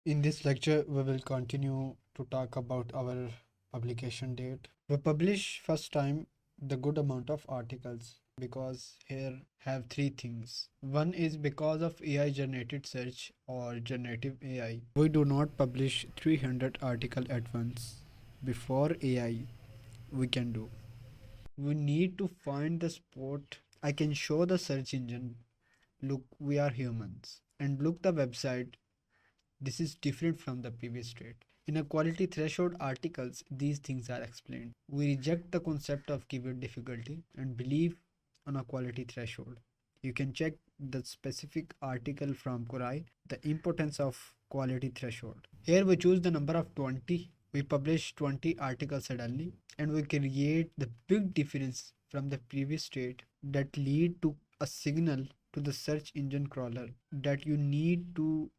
In this lecture, we will continue to talk about our publication date. We publish first time the good amount of articles because here have three things. One is because of AI generated search or generative AI. We do not publish 300 article at once. Before AI, we can do. We need to find the spot. I can show the search engine. Look, we are humans. And look the website. This is different from the previous state. In a quality threshold articles, these things are explained. We reject the concept of keyword difficulty and believe on a quality threshold. You can check the specific article from Koray, the importance of quality threshold. Here we choose the number of 20. We publish 20 articles suddenly and we create the big difference from the previous state that lead to a signal to the search engine crawler that you need to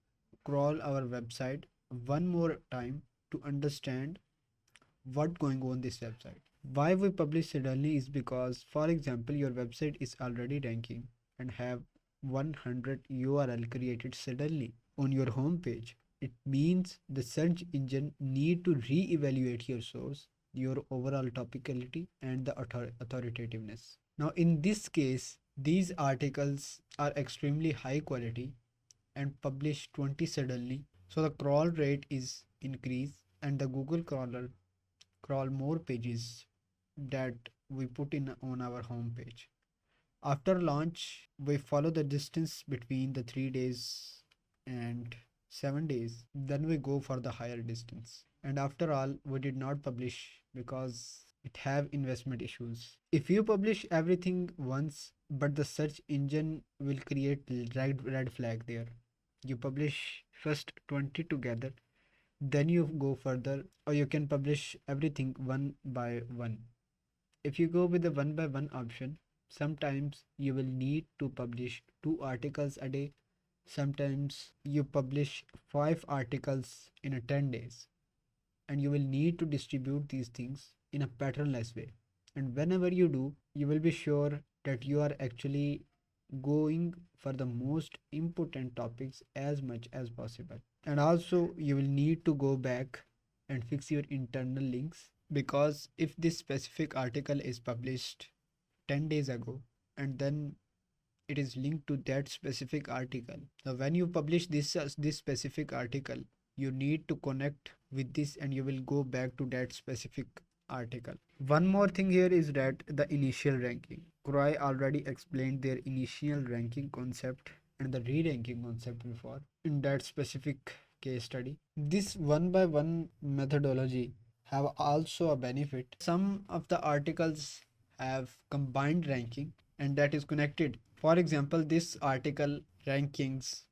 crawl our website one more time to understand what going on this website. Why we publish suddenly is because, for example, your website is already ranking and have 100 URL created suddenly on your home page. It means the search engine need to re-evaluate your source, your overall topicality and the authoritativeness. Now in this case, these articles are extremely high quality and publish 20 suddenly. So the crawl rate is increased and the Google crawler crawl more pages that we put in on our home page. After launch, we follow the distance between the 3 days and 7 days. Then we go for the higher distance. And after all, we did not publish because it have investment issues. If you publish everything once, but the search engine will create red flag there. You publish first 20 together, then you go further, or you can publish everything one by one. If you go with the one by one option, sometimes you will need to publish 2 articles a day. Sometimes you publish 5 articles in a 10 days, and you will need to distribute these things in a patternless way. And whenever you do, you will be sure that you are actually going for the most important topics as much as possible. And also, you will need to go back and fix your internal links, because if this specific article is published 10 days ago and then it is linked to that specific article. Now, when you publish this specific article, you need to connect with this and you will go back to that specific article. One more thing here is that the initial ranking. Koray already explained their initial ranking concept and the re-ranking concept before in that specific case study. This one by one methodology have also a benefit. Some of the articles have combined ranking and that is connected. For example, this article rankings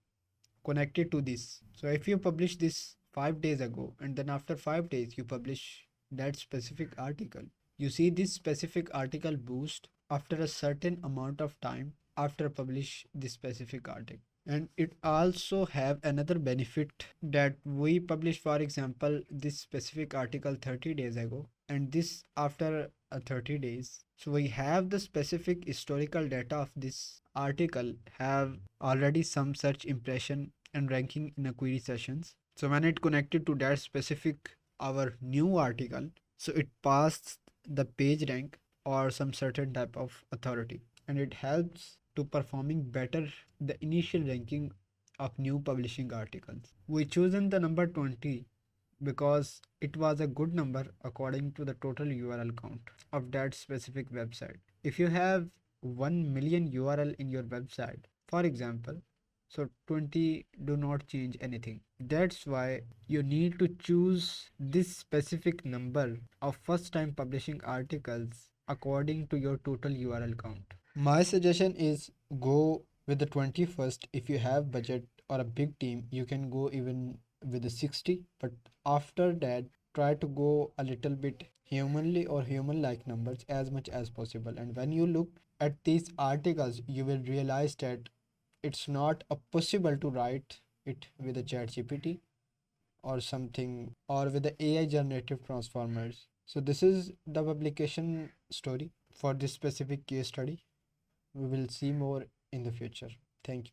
connected to this. So if you publish this 5 days ago and then after 5 days you publish that specific article, you see this specific article boost after a certain amount of time after publish this specific article. And it also have another benefit that we publish, for example, this specific article 30 days ago and this after 30 days. So we have the specific historical data of this article have already some search impression and ranking in a query sessions. So when it connected to that specific our new article, so it passed the page rank or some certain type of authority, and it helps to performing better the initial ranking of new publishing articles. We chosen the number 20 because it was a good number according to the total URL count of that specific website. If you have 1 million URL in your website, for example, so 20 do not change anything. That's why you need to choose this specific number of first time publishing articles according to your total URL count. My suggestion is go with the 21st. If you have budget or a big team, you can go even with the 60, but after that try to go a little bit humanly or human like numbers as much as possible. And when you look at these articles, you will realize that it's not possible to write it with a chat GPT or something or with the AI generative transformers. So this is the publication story for this specific case study. We will see more in the future. Thank you.